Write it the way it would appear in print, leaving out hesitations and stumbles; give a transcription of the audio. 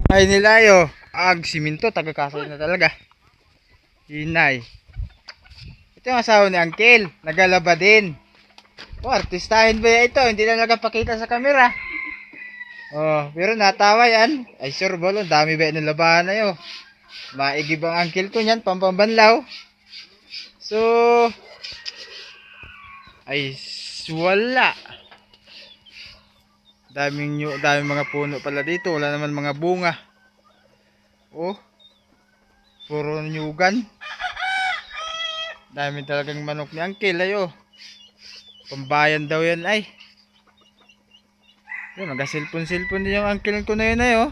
Ay nilayo. Ag siminto tagakasay na talaga. Hinay. Ito yung asawa ni Uncle. Nagalaba din. Oh, artistahin ba ito? Hindi na nagpakita sa camera. Oh, pero natawa yan. Ay sure bolo, dami ba ng labahan na yun. Maigib ang uncle ko niyan, pampambanlaw. So, ay wala. Daming mga puno pala dito. Wala naman mga bunga. Oh, puro nyugan. Dami talagang manok ni uncle ayo. Pambayan daw yan ay. Yun, nagasilpon-silpon din yung uncle ko na yun ayo.